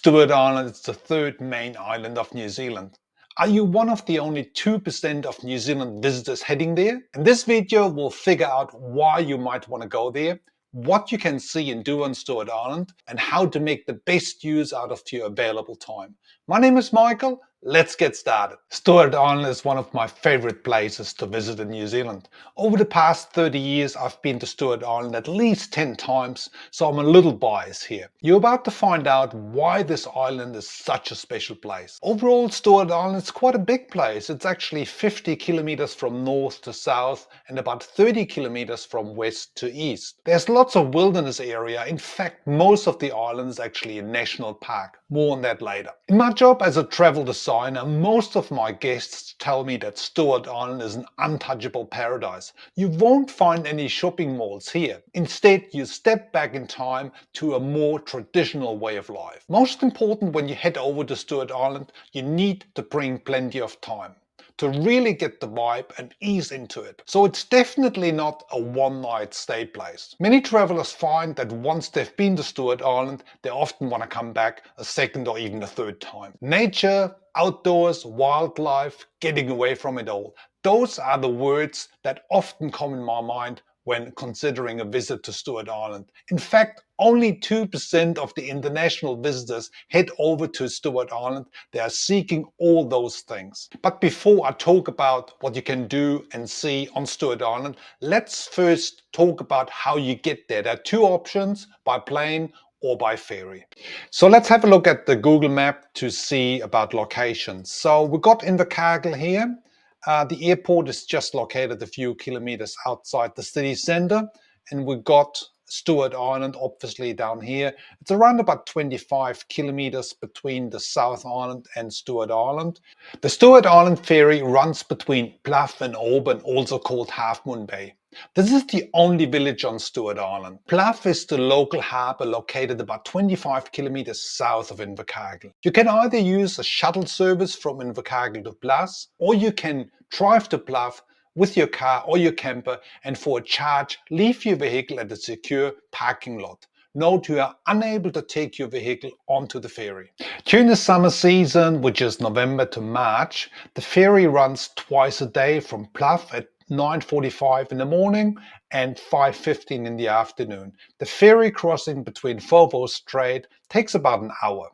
Stewart Island is the third main island of New Zealand. Are you one of the only 2% of New Zealand visitors heading there? In this video, we'll figure out why you might want to go there, what you can see and do on Stewart Island, and how to make the best use out of your available time. My name is Michael. Let's get started. Stewart Island is one of my favorite places to visit in New Zealand. Over the past 30 years, I've been to Stewart Island at least 10 times, so I'm a little biased here. You're about to find out why this island is such a special place. Overall, Stewart Island is quite a big place. It's actually 50 kilometers from north to south and about 30 kilometers from west to east. There's lots of wilderness area. In fact, most of the island is actually a national park. More on that later. In my job as a travel designer, most of my guests tell me that Stewart Island is an untouchable paradise. You won't find any shopping malls here. Instead, you step back in time to a more traditional way of life. Most important, when you head over to Stewart Island, you need to bring plenty of time to really get the vibe and ease into it. So it's definitely not a one-night stay place. Many travelers find that once they've been to Stewart Island, they often want to come back a second or even a third time. Nature, outdoors, wildlife, getting away from it all. Those are the words that often come in my mind when considering a visit to Stewart Island. In fact, only 2% of the international visitors head over to Stewart Island. They are seeking all those things. But before I talk about what you can do and see on Stewart Island, let's first talk about how you get there. There are two options, by plane or by ferry. So let's have a look at the Google map to see about locations. So we got 𝗥𝗲𝗃𝗀𝗃 here. The airport is just located a few kilometers outside the city center, and we got Stewart Island obviously down here. It's around about 25 kilometers between the South Island and Stewart Island. The Stewart Island ferry runs between 𝗥𝗲𝗹𝘁𝗲 and Oban, also called Halfmoon Bay. This is the only village on Stewart Island. 𝗥𝗲𝗹𝘁𝗲 is the local harbour located about 25 kilometers south of 𝗥𝗥𝗃𝗃. You can either use a shuttle service from 𝗥𝗥𝗃𝗃 to 𝗥𝗏, or you can drive to 𝗥𝗏 with your car or your camper and for a charge leave your vehicle at a secure parking lot. Note you are unable to take your vehicle onto the ferry. During the summer season, which is November to March, the ferry runs twice a day from 𝗥𝗏 at 9:45 in the morning and 5:15 in the afternoon. The ferry crossing between 𝗧𝗏𝗃𝗀𝗃 Strait takes about an hour.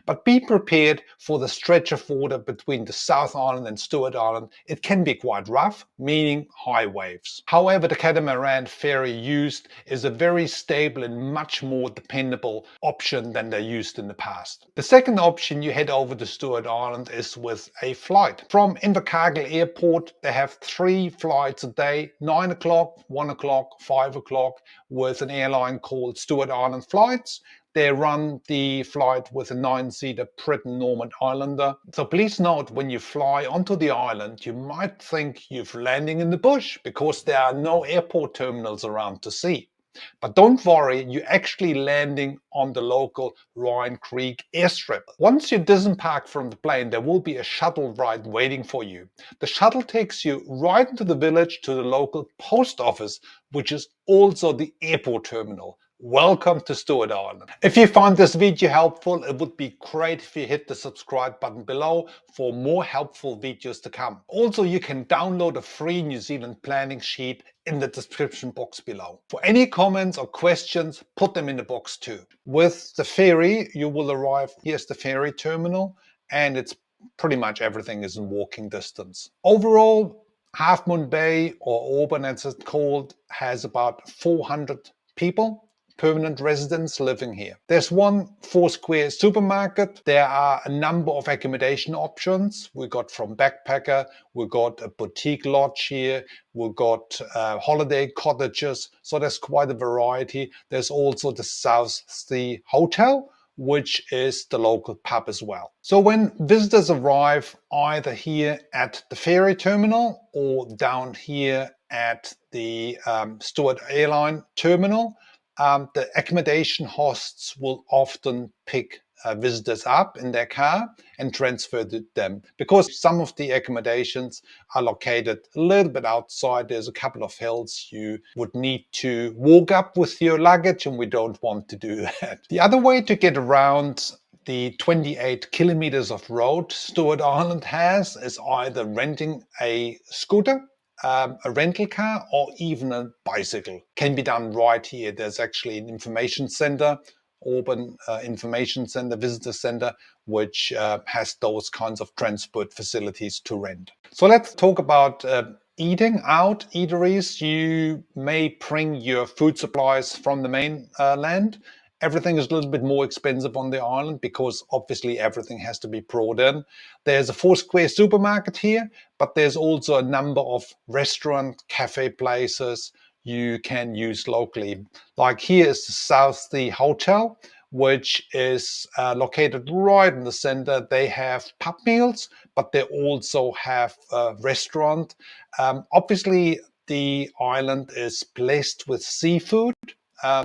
But be prepared for the stretch of water between the South Island and Stewart Island. It can be quite rough, meaning high waves. However, the catamaran ferry used is a very stable and much more dependable option than they used in the past. The second option, you head over to Stewart Island, is with a flight. From 𝗥𝗏𝗃𝗃 Airport, they have 3 flights a day, 9 o'clock, 1 o'clock, 5 o'clock, with an airline called Stewart Island Flights. They run the flight with a 9-seater Pratt & Norman Islander. So please note, when you fly onto the island, you might think you're landing in the bush because there are no airport terminals around to see. But don't worry, you're actually landing on the local Ryan Creek airstrip. Once you disembark from the plane, there will be a shuttle ride waiting for you. The shuttle takes you right into the village to the local post office, which is also the airport terminal. Welcome to Stewart Island. If you found this video helpful, it would be great if you hit the subscribe button below for more helpful videos to come. Also, you can download a free New Zealand planning sheet in the description box below. For any comments or questions, put them in the box too. With the ferry, you will arrive, here's the ferry terminal, and it's pretty much everything is in walking distance. Overall, Halfmoon Bay, or Oban as it's called, has about 400 people. Permanent residents living here. There's one 4-square supermarket. There are a number of accommodation options. We got from backpacker, we got a boutique lodge here, we got holiday cottages. So there's quite a variety. There's also the South Sea Hotel, which is the local pub as well. So when visitors arrive either here at the ferry terminal or down here at the Stewart Airline terminal, the accommodation hosts will often pick visitors up in their car and transfer them, because some of the accommodations are located a little bit outside. There's a couple of hills you would need to walk up with your luggage, and we don't want to do that. The other way to get around the 28 kilometers of road Stewart Island has is either renting a scooter, a rental car, or even a bicycle. Can be done right here. There's actually an information center, Oban Information Center, Visitor Center, which has those kinds of transport facilities to rent. So let's talk about eating out, eateries. You may bring your food supplies from the mainland. Everything is a little bit more expensive on the island because obviously everything has to be brought in. There's a 4-square supermarket here, but there's also a number of restaurant, cafe places you can use locally. Like here is the 𝗧𝗿𝗃𝗀𝗃𝗀𝗀, which is located right in the center. They have pub meals, but they also have a restaurant. Obviously, the island is blessed with seafood.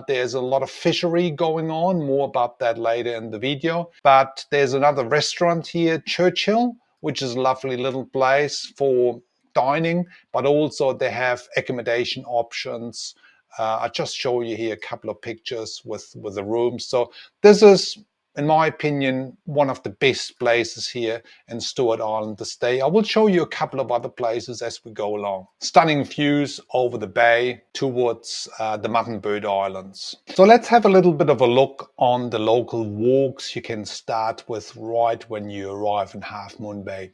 There's a lot of fishery going on, more about that later in the video. But there's another restaurant here, 𝗟𝗶𝗃𝗀𝗃, which is a lovely little place for dining, but also they have accommodation options. I just show you here a couple of pictures with the rooms. So this is, in my opinion, one of the best places here in Stewart Island to stay. I will show you a couple of other places as we go along. Stunning views over the bay towards the Mutton Islands. So let's have a little bit of a look on the local walks you can start with right when you arrive in Halfmoon Bay.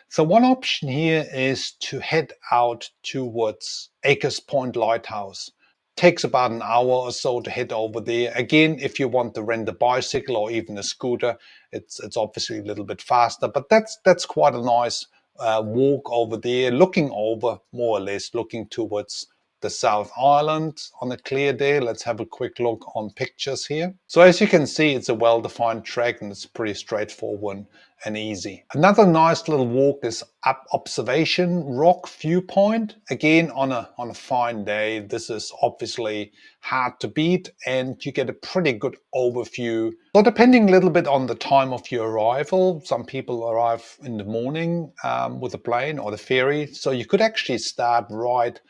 So one option here is to head out towards Acres Point Lighthouse. Takes about an hour or so to head over there. Again, if you want to rent a bicycle or even a scooter, it's obviously a little bit faster, but that's quite a nice walk over there, looking over, more or less, looking towards the South Island on a clear day. Let's have a quick look on pictures here. So as you can see, it's a well-defined track and it's pretty straightforward and easy. Another nice little walk is up Observation Rock Viewpoint. Again, on a fine day, this is obviously hard to beat and you get a pretty good overview. So depending a little bit on the time of your arrival, some people arrive in the morning with the plane or the ferry. So you could actually start right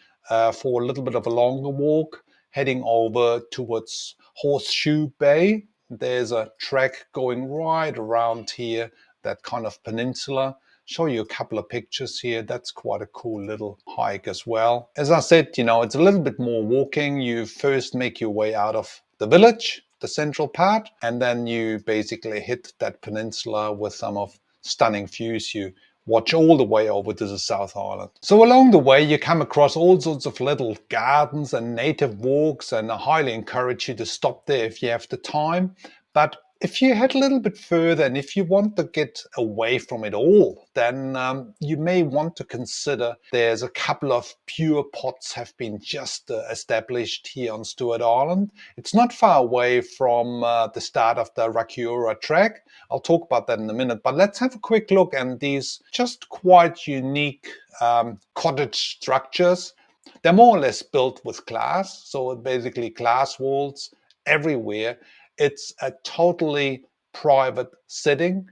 for a little bit of a longer walk, heading over towards Horseshoe Bay. There's a track going right around here, that kind of peninsula. Show you a couple of pictures here. That's quite a cool little hike as well. As I said, you know, it's a little bit more walking. You first make your way out of the village, the central part, and then you basically hit that peninsula with some of stunning views. You watch all the way over to the South Island. So along the way, you come across all sorts of little gardens and native walks, and I highly encourage you to stop there if you have the time. But if you head a little bit further and if you want to get away from it all, then you may want to consider there's a couple of pure pots have been just established here on Stewart Island. It's not far away from the start of the Rakiura Track. I'll talk about that in a minute, but let's have a quick look at these just quite unique cottage structures. They're more or less built with glass, so basically glass walls everywhere. It's a totally private setting,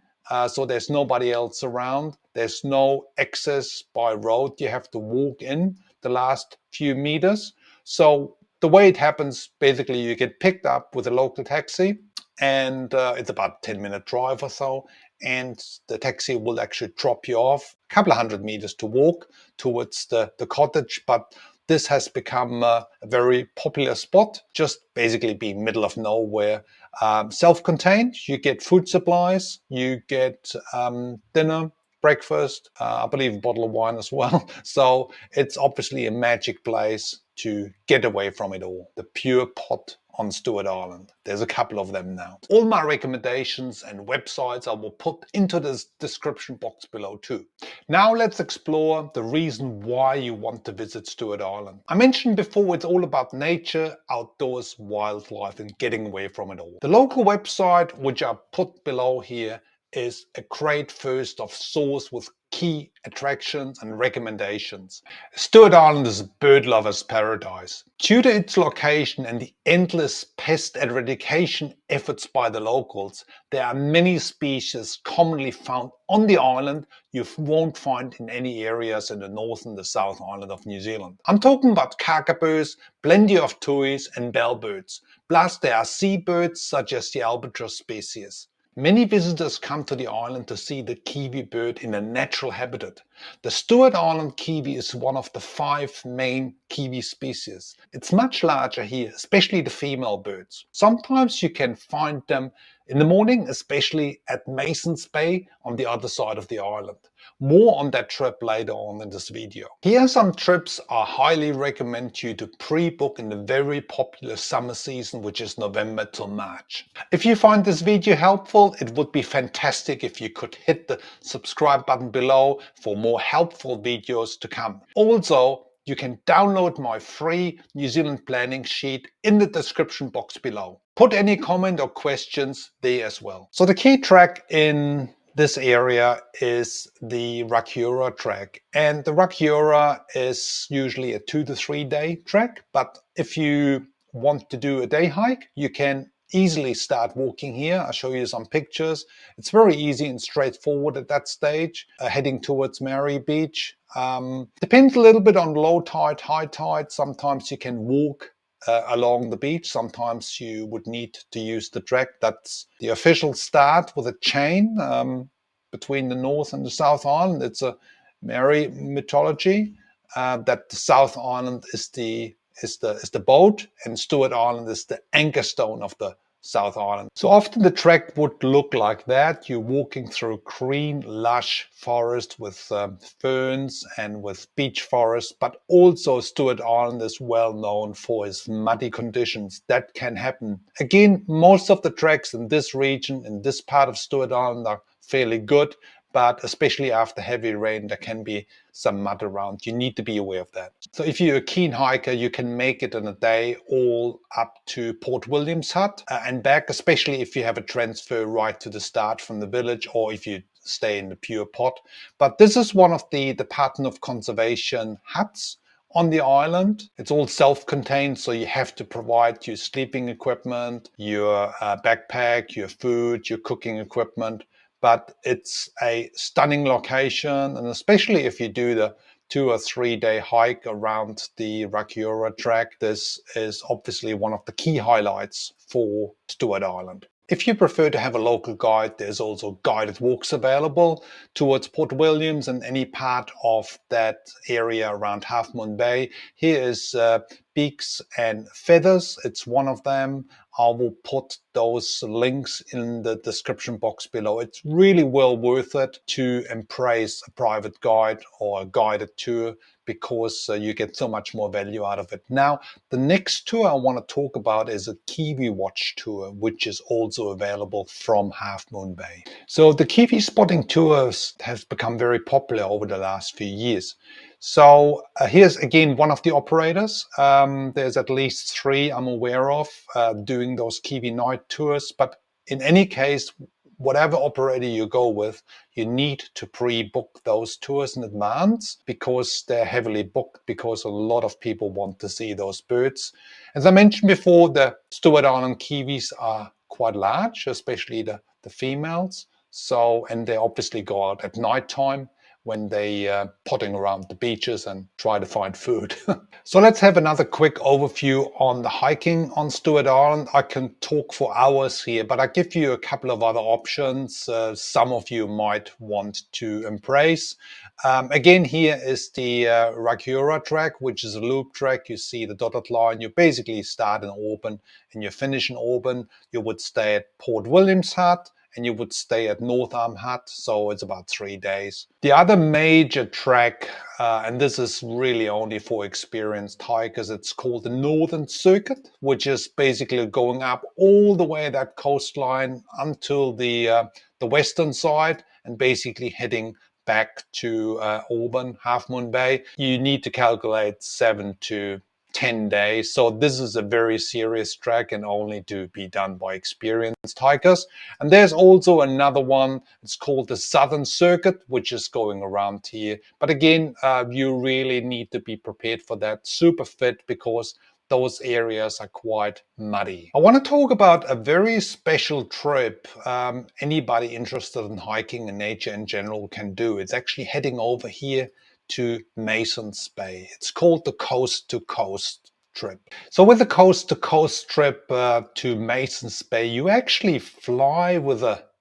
so there's nobody else around. There's no access by road. You have to walk in the last few meters. So the way it happens, basically you get picked up with a local taxi, and it's about a 10-minute drive or so, and the taxi will actually drop you off a couple of 100 meters to walk towards the cottage. But this has become a very popular spot, just basically being middle of nowhere. Self-contained, you get food supplies, you get dinner, breakfast, I believe a bottle of wine as well. So it's obviously a magic place to get away from it all. The pure pot on Stewart Island. There's a couple of them now. All my recommendations and websites I will put into the description box below too. Now let's explore the reason why you want to visit Stewart Island. I mentioned before it's all about nature, outdoors, wildlife and getting away from it all. The local website, which I put below here, is a great first of source with key attractions and recommendations. Stewart Island is a bird lover's paradise. Due to its location and the endless pest eradication efforts by the locals, there are many species commonly found on the island you won't find in any areas in the North and the South Island of New Zealand. I'm talking about kakapoos, plenty of tuis and bellbirds. Plus there are seabirds such as the 𝗟𝗶𝗸𝗀𝗁 species. Many visitors come to the island to see the kiwi bird in a natural habitat. The Stewart Island kiwi is one of the 5 main kiwi species. It's much larger here, especially the female birds. Sometimes you can find them in the morning, especially at Mason's Bay on the other side of the island. More on that trip later on in this video. Here are some trips I highly recommend you to pre-book in the very popular summer season, which is November till March. If you find this video helpful, it would be fantastic if you could hit the subscribe button below for more helpful videos to come. Also, you can download my free New Zealand planning sheet in the description box below. Put any comment or questions there as well. So the key track in this area is the Rakiura track, and the Rakiura is usually a 2 to 3 day track, but if you want to do a day hike, you can easily start walking here. I'll show you some pictures. It's very easy and straightforward at that stage, heading towards Mary Beach. Depends a little bit on low tide, high tide. Sometimes you can walk along the beach. Sometimes you would need to use the track. That's the official start with a chain between the North and the South Island. It's a Mary mythology that the South Island is the boat and Stewart Island is the anchor stone of the South Island. So often the track would look like that. You're walking through green, lush forest with ferns and with beech forest, but also Stewart Island is well known for its muddy conditions. That can happen. Again, most of the tracks in this region, in this part of Stewart Island, are fairly good, but especially after heavy rain, there can be some mud around. You need to be aware of that. So if you're a keen hiker, you can make it in a day all up to 𝗏𝗏𝗀𝗃𝗃𝗃 and back, especially if you have a transfer right to the start from the village or if you stay in the pure pot. But this is one of the Department of Conservation huts on the island. It's all self-contained, so you have to provide your sleeping equipment, your backpack, your food, your cooking equipment. But it's a stunning location, and especially if you do the 2 or 3 day hike around the Rakiura track, this is obviously one of the key highlights for Stewart Island. If you prefer to have a local guide, there's also guided walks available towards 𝗏𝗏𝗀𝗃𝗃𝗃 and any part of that area around Halfmoon Bay. Here is 𝗥𝗲𝗹𝘁𝗿𝗄𝗏. It's one of them. I will put those links in the description box below. It's really well worth it to embrace a private guide or a guided tour because you get so much more value out of it. Now, the next tour I want to talk about is a Kiwi Watch tour, which is also available from Halfmoon Bay. So the Kiwi spotting tours have become very popular over the last few years. So here's again one of the operators. There's at least 3 I'm aware of doing those Kiwi night tours, but in any case, whatever operator you go with, you need to pre-book those tours in advance because they're heavily booked because a lot of people want to see those birds. As I mentioned before, the Stewart Island kiwis are quite large, especially the females. So, and they obviously go out at night time when they potting around the beaches and try to find food. So let's have another quick overview on the hiking on Stewart Island. I can talk for hours here, but I give you a couple of other options. Some of you might want to embrace. Again, here is the Rakiura track, which is a loop track. You see the dotted line. You basically start in Oban and you finish in Oban. You would stay at 𝗏𝗏𝗀𝗃𝗃𝗃 and you would stay at Northam Hut, so it's about 3 days. The other major track, and this is really only for experienced hikers, it's called the Northern Circuit, which is basically going up all the way that coastline until the western side and basically heading back to Oban, Halfmoon Bay. You need to calculate 7 to 10 days. So this is a very serious track and only to be done by experienced hikers. And there's also another one. It's called the Southern Circuit, which is going around here. But again, you really need to be prepared for that. Super fit because those areas are quite muddy. I want to talk about a very special trip anybody interested in hiking and nature in general can do. It's actually heading over here to Mason's Bay. It's called the Coast to Coast trip. So with the Coast to Coast trip to Mason's Bay, you actually fly with a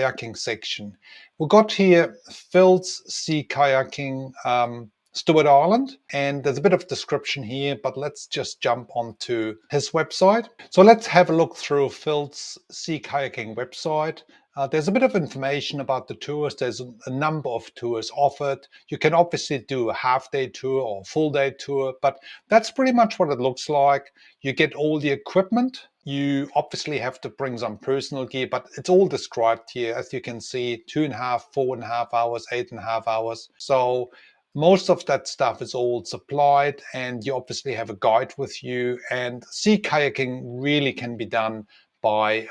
kayaking section. We got here 𝗏𝗀𝗃 Kayaking Stewart Island, and there's a bit of description here, but let's just jump onto his website. So let's have a look through 𝗏𝗀𝗃 Kayaking website. There's a bit of information about the tours. There's a number of tours offered. You can obviously do a half-day tour or a full-day tour, but that's pretty much what it looks like. You get all the equipment You obviously have to bring some personal gear, but it's all described here. As you can see, 2.5, 4.5 hours, 8.5 hours. So most of that stuff is all supplied, and you obviously have a guide with you. And sea kayaking really can be done by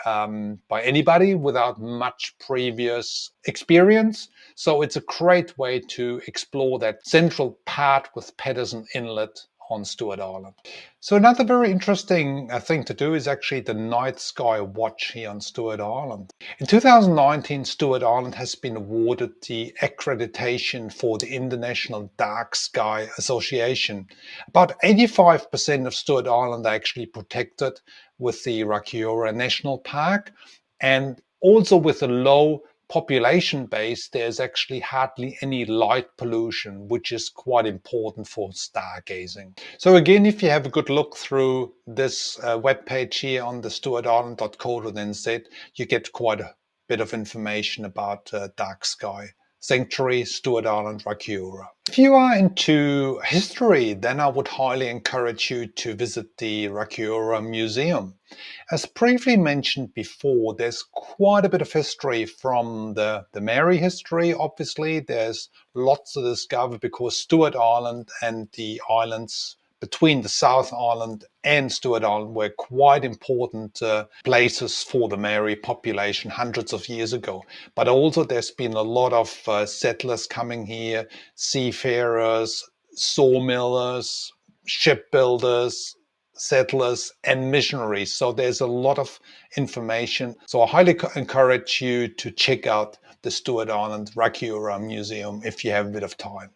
anybody without much previous experience. So it's a great way to explore that central part with Paterson Inlet on Stewart Island. So another very interesting thing to do is actually the night sky watch here on Stewart Island. In 2019, Stewart Island has been awarded the accreditation for the International Dark Sky Association. About 85% of Stewart Island are actually protected with the Rakiura National Park, and also with a low population base, there's actually hardly any light pollution, which is quite important for stargazing. So again, if you have a good look through this webpage here on the 𝗏𝗏𝗃𝗀𝗃𝗀𝗃, you get quite a bit of information about dark sky sanctuary, Stewart Island, Rakiura. If you are into history, then I would highly encourage you to visit the Rakiura Museum. As briefly mentioned before, there's quite a bit of history from the Mary history. Obviously, there's lots to discover because Stewart Island and the islands between the South Island and Stewart Island were quite important places for the Maori population hundreds of years ago. But also there's been a lot of settlers coming here, seafarers, sawmillers, shipbuilders, settlers and missionaries. So there's a lot of information. So I highly encourage you to check out the Stewart Island Rakiura Museum if you have a bit of time.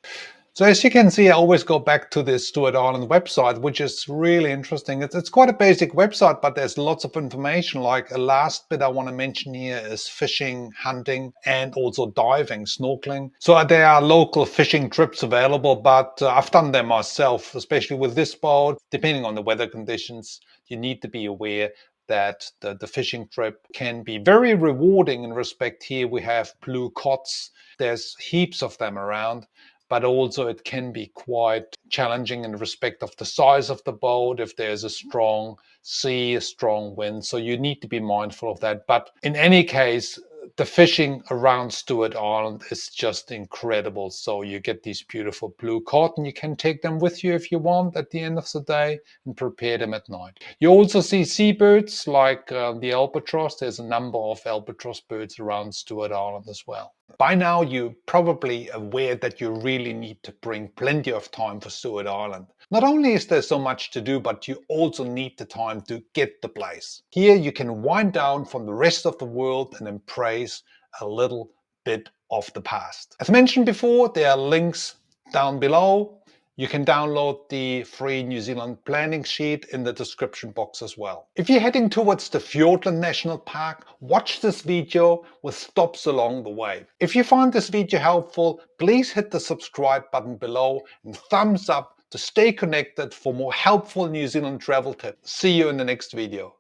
So as you can see, I always go back to the Stewart Island website, which is really interesting. It's quite a basic website, but there's lots of information. Like a last bit I want to mention here is fishing, hunting, and also diving, snorkeling. So there are local fishing trips available, but I've done them myself, especially with this boat. Depending on the weather conditions, you need to be aware that the fishing trip can be very rewarding in respect. Here we have blue cots. There's heaps of them around. But also it can be quite challenging in respect of the size of the boat, if there's a strong sea, a strong wind. So you need to be mindful of that. But in any case, the fishing around Stewart Island is just incredible. So you get these beautiful blue cod, and you can take them with you if you want at the end of the day and prepare them at night. You also see seabirds like the albatross. There's a number of albatross birds around Stewart Island as well. By now, you're probably aware that you really need to bring plenty of time for Stewart Island. Not only is there so much to do, but you also need the time to get the place. Here you can wind down from the rest of the world and embrace a little bit of the past. As mentioned before, there are links down below. You can download the free New Zealand planning sheet in the description box as well. If you're heading towards the Fiordland National Park, watch this video with stops along the way. If you find this video helpful, please hit the subscribe button below and thumbs up to stay connected for more helpful New Zealand travel tips. See you in the next video.